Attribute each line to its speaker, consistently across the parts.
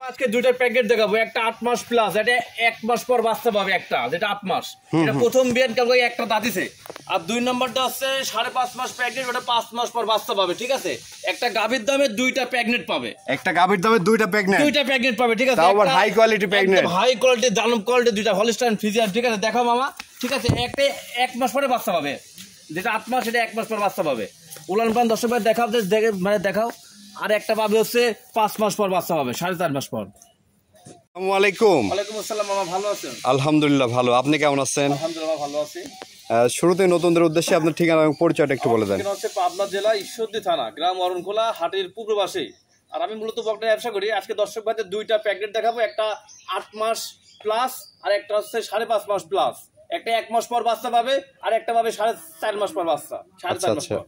Speaker 1: আজকে দুইটা প্যাকেট দেখাবো, একটা 8 মাস প্লাস, এটা 1 মাস পর বাচ্চা পাবে, একটা যেটা 8 মাস, এটা প্রথম বিয়ান কালকে একটা দাঁতিছে। আর 2 নম্বরটা হচ্ছে 5.5 মাস প্রেগনেন্ট, ওটা 5 মাস পর বাচ্চা পাবে, ঠিক আছে। একটা গাভীর দামে দুইটা প্রেগনেন্ট পাবে,
Speaker 2: একটা গাভীর দামে দুইটা প্রেগনেন্ট
Speaker 1: পাবে, ঠিক আছে।
Speaker 2: তাও আবার high quality pregnant,
Speaker 1: high quality দানব কোয়ালিটি দুইটা হলিস্টাইন ফ্রিজিয়ান, ঠিক আছে। দেখো মামা, ঠিক আছে, একটা 1 মাস পরে বাচ্চা পাবে, যেটা 8 মাস, এটা 1 মাস পর বাচ্চা পাবে। উলান পান দর্শক ভাই দেখাও, মানে দেখাও। আর একটা পাবে হচ্ছে 5 মাস পর বাচ্চা পাবে, 4.5 মাস পর।
Speaker 2: আসসালামু আলাইকুম।
Speaker 1: ওয়ালাইকুম আসসালাম মামা, ভালো আছেন?
Speaker 2: আলহামদুলিল্লাহ ভালো, আপনি কেমন আছেন?
Speaker 1: আলহামদুলিল্লাহ ভালো আছি।
Speaker 2: শুরুতে নতুনদের উদ্দেশ্যে আপনার ঠিকানা এবং পরিচয়টা একটু বলে দেন।
Speaker 1: এটা হচ্ছে পাবনা জেলা ঈশ্বরদী থানা, গ্রাম অরণখোলা, হাটের পূর্ব পাশে। আর আমি মূলত বকনা ব্যবসা করি। আজকে দর্শক ভাইদের দুইটা প্যাকেট দেখাবো, একটা 8 মাস প্লাস আর একটা হচ্ছে 5.5 মাস প্লাস। একটা 1 মাস পর বাচ্চা পাবে আর একটা পাবে 4.5 মাস পর বাচ্চা, 4.5 মাস পর।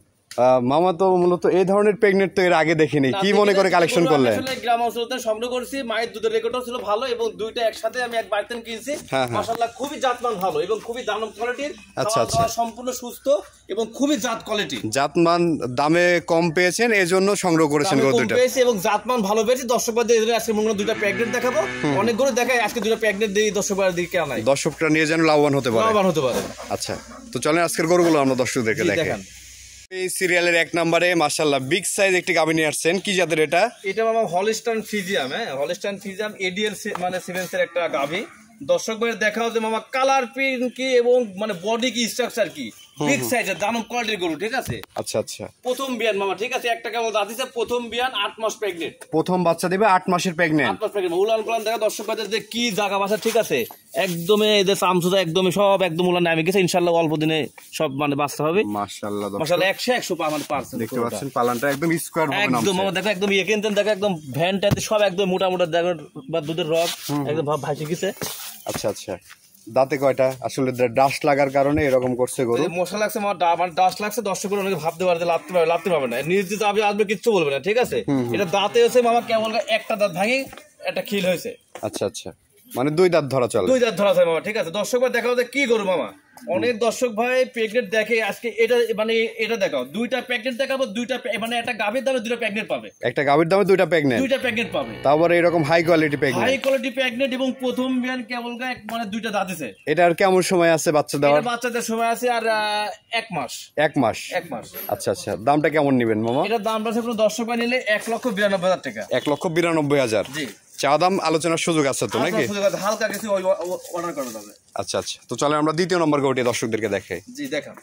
Speaker 2: মামা তো মূলত এই ধরনের প্রেগনেন্ট তো এর আগে দেখিনি, কি মনে করে কালেকশন করলেন?
Speaker 1: আসলে গ্রাম অঞ্চলতে সংগ্রহ করেছি, মায়ের দুধের রেকর্ডও ছিল ভালো, এবং দুইটা একসাথে আমি এক বাড়িতে কিনছি। মাশাআল্লাহ খুবই জাতমান ভালো এবং খুবই দানব কোয়ালিটির।
Speaker 2: আচ্ছা আচ্ছা,
Speaker 1: সম্পূর্ণ সুস্থ এবং খুবই জাত কোয়ালিটি,
Speaker 2: জাতমান দামে কম পেয়েছেন, এজন্য সংগ্রহ করেছেন গরু দুটো পেয়েছি
Speaker 1: এবং জাতমান ভালো পেয়েছি। দর্শকদের আজকে মূলত দুইটা প্যাকেট দেখাবো, অনেকগুলো দেখাই, আজকে দুইটা প্যাকেট দেই দর্শকদের দিকে আনাই,
Speaker 2: দর্শকরা নিয়ে যেন লাভবান হতে পারে। আচ্ছা, তো চলেন আজকের গরুগুলো আমরা দর্শকদেরকে দেখাই। এই সিরিয়ালের 1 নম্বরে মাশাআল্লাহ বিগ সাইজ একটি গাভী নিয়ে আসছেন, কি জাতের এটা?
Speaker 1: এটা মামা হলিস্টাইন ফ্রিজিয়াম, হলিস্টাইন ফ্রিজিয়াম এডিএল মানে সিমেন্সের একটা গাভী। দর্শক ভাইয়ের দেখাও যে মামা কালার প্রিন্ট কি এবং মানে বডি কি স্ট্রাকচার কি, বিগ সাইজের দানব কোয়ালিটির গরু, ঠিক আছে।
Speaker 2: আচ্ছা আচ্ছা,
Speaker 1: প্রথম বিয়ান মামা, ঠিক আছে। একটা কেবল দাঁতিছে, প্রথম বিয়ান, 8 মাস প্রেগনেন্ট,
Speaker 2: প্রথম বাচ্চা দিবে, 8 মাসের প্রেগনেন্ট,
Speaker 1: 8 মাস প্রেগনেন্ট। উলান পালান দেখা দর্শক ভাইদের যে কি জায়গা বাসা, ঠিক আছে, একদমই এদের চামচুদা একদমই সব একদম উলান নামে গেছে। ইনশাআল্লাহ অল্প দিনে সব মানে বাচ্চা হবে।
Speaker 2: মাশাআল্লাহ
Speaker 1: মাশাআল্লাহ 100%
Speaker 2: দেখতে পাচ্ছেন পালানটা একদম স্কয়ার ভাবে নামছে,
Speaker 1: একদম মামা দেখো, একদম এখান দেখো, একদম ভ্যানটাতে সব একদম মোটা মোটা দেখো, বা দুধের রগ একদম ভাব ভাসে গেছে।
Speaker 2: আচ্ছা আচ্ছা, দাঁতে কয়টা? আসলে ডাস্ট লাগার কারণে এরকম করছে গরু,
Speaker 1: মশা লাগছে, মানে ডাস্ট লাগছে। দর্শক অনেকে ভাবতে পারে যে লাভতে পারবে না, নির্দিষ্ট আসবে কিচ্ছু বলবে না, ঠিক আছে। এটা দাঁতে হচ্ছে মামা কেমন একটা দাঁত ভাঙে একটা খিল হয়েছে।
Speaker 2: আচ্ছা আচ্ছা, মানে 2 দাঁত ধরা চলে,
Speaker 1: 2 দাঁত ধরা যায় মামা, ঠিক আছে। দর্শক ভাই দেখাও যে কি গরু মামা, অনেক দর্শক ভাই প্রেগনেন্ট দেখে। আজকে এটা মানে এটা দেখাও, দুইটা প্রেগনেন্ট দেখাবো, দুইটা মানে একটা গাভীর দামে দুইটা প্রেগনেন্ট পাবে,
Speaker 2: একটা গাভীর দামে দুইটা প্রেগনেন্ট
Speaker 1: পাবে,
Speaker 2: তারপরে এরকম হাই কোয়ালিটি
Speaker 1: প্রেগনেন্ট এবং প্রথম বিয়ান কেবল মানে দুইটা দাঁত আছে।
Speaker 2: এটা আর কেমন সময় আছে বাচ্চা দেওয়ার?
Speaker 1: বাচ্চাদের সময় আছে আর 1 মাস।
Speaker 2: 1 মাস। আচ্ছা আচ্ছা, দামটা কেমন নেবেন মামা?
Speaker 1: এটার দামটা আছে কোনো দর্শক ভাই নিলে 1,92,000 টাকা।
Speaker 2: 1,92,000। জি, চা দাম আলোচনার সুযোগ আছে তো নাকি?
Speaker 1: হালকা কিছু অর্ডার করা যাবে।
Speaker 2: আচ্ছা আচ্ছা, তো চলে আমরা দ্বিতীয় নম্বর গরুটি দর্শকদেরকে দেখাই।
Speaker 1: জি দেখান।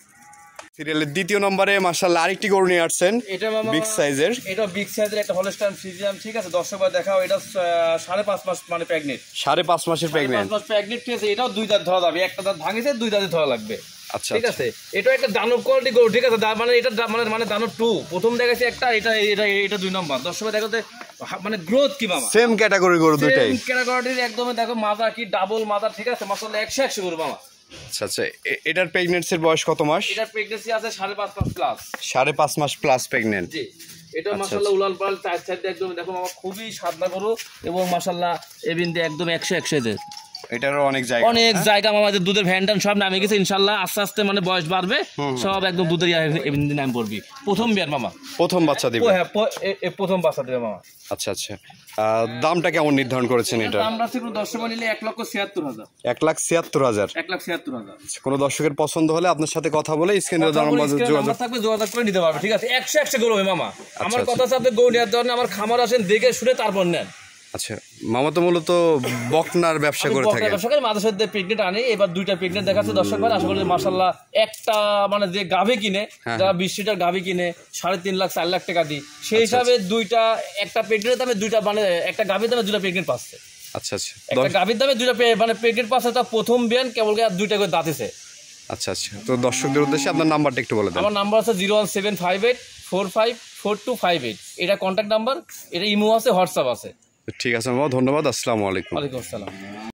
Speaker 2: সিরিয়ালের দ্বিতীয় নম্বরে মাশাআল্লাহ আরেকটি গরু নিয়ে আসছেন,
Speaker 1: এটা মামা
Speaker 2: বিগ সাইজের,
Speaker 1: এটা বিগ সাইজের একটা হলিস্টাইন ফ্রিজিয়ান, ঠিক আছে। দর্শক ভাই দেখাও, এটা 5.5 মাস মানে প্রেগনেন্ট,
Speaker 2: 5.5 মাসের প্রেগনেন্ট,
Speaker 1: 5 মাস প্রেগনেন্ট, ঠিক আছে। এটাও 2 দাঁত ধরা যাবে, একটা দাঁত ভাঙিছে, 2 দাঁতে ধরা লাগবে,
Speaker 2: আচ্ছা
Speaker 1: ঠিক আছে। এটা একটা দানব কোয়ালিটি গরু, ঠিক আছে। মানে এটা মানে দানব 2 প্রথম দেখাচ্ছি একটা, এটা 2 নম্বর। দর্শক ভাই দেখো মানে গ্রোথ কি মামা,
Speaker 2: সেম ক্যাটাগরি গরু দুইটাই,
Speaker 1: সেম ক্যাটাগরির একদম। দেখো মাথা কি ডাবল মাথা, ঠিক আছে। মাশাআল্লাহ 100 গরু মামা।
Speaker 2: আচ্ছা আচ্ছা, এটার প্রেগনেন্সির বয়স কত মাস?
Speaker 1: এটার প্রেগন্যান্সি আছে 5.5 মাস প্লাস,
Speaker 2: 5.5 মাস প্লাস প্রেগনেন্ট।
Speaker 1: জি, এটা মাশাআল্লাহ উলান পাল চার সাইড একদম দেখো মামা, খুবই সাদা গরু এবং মাশাআল্লাহ এবিন্দে একদম 100 এদের।
Speaker 2: এটারও অনেক জায়গা
Speaker 1: মামা, দুধের ভ্যানটান সব নামে গেছে। ইনশাআল্লাহ আস্তে আস্তে মানে বয়স বাড়বে, সব একদম দুধের এবিন্দে নাম পড়বি। প্রথম বিয়ার মামা,
Speaker 2: প্রথম বাচ্চা দিবে,
Speaker 1: হ্যাঁ প্রথম বাচ্চা দিবে মামা।
Speaker 2: আচ্ছা আচ্ছা, দামটা কেমন নির্ধারণ করেছেন এটা?
Speaker 1: আমরা কোনো দর্শক নিলে 1,76,000,
Speaker 2: 1,76,000।
Speaker 1: 1,76,000।
Speaker 2: কোনো দর্শকের পছন্দ হলে আপনার সাথে কথা বলে স্ক্রিনে
Speaker 1: যোগাযোগ করে নিতে পারবে, ঠিক আছে। 100 গরু মামা। আমার কথা হচ্ছে আপনি গরু নেওয়ার জন্য আমার খামার আসেন, দেখে শুনে তারপর নেন।
Speaker 2: আচ্ছা, মামা তো মূলত বকনার ব্যবসা করে থাকে,
Speaker 1: মাঝে সাথে প্রেগনেন্ট আনে, এবার 2টা প্রেগনেন্ট দেখাচ্ছে দর্শক ভাই। আশা করি মাশাআল্লাহ একটা মানে যে গাভী কিনে, যারা 20 লিটার গাভী কিনে 3.5 লাখ 4 লাখ টাকা দিয়ে, সেই হিসাবে দুইটা একটা প্রেগনেন্ট দামে দুইটা মানে একটা গাভীর দামে 2টা প্রেগনেন্ট পাচ্ছে।
Speaker 2: আচ্ছা আচ্ছা,
Speaker 1: একটা গাভীর দামে 2টা মানে প্রেগনেন্ট পাচ্ছে, তা প্রথম বিয়ান কেবল 2টা করে দাঁতেছে।
Speaker 2: আচ্ছা আচ্ছা, তো দর্শকদের উদ্দেশ্যে আপনার নাম্বারটা একটু বলে দেন।
Speaker 1: আমার নাম্বার আছে 01758454258, এটা কন্ট্যাক্ট নাম্বার। এটা ইমো আছে, হোয়াটসঅ্যাপ আছে।
Speaker 2: ঠিক আছে মামা, ধন্যবাদ, আসসালামু আলাইকুম।
Speaker 1: ওয়ালাইকুম আসসালাম।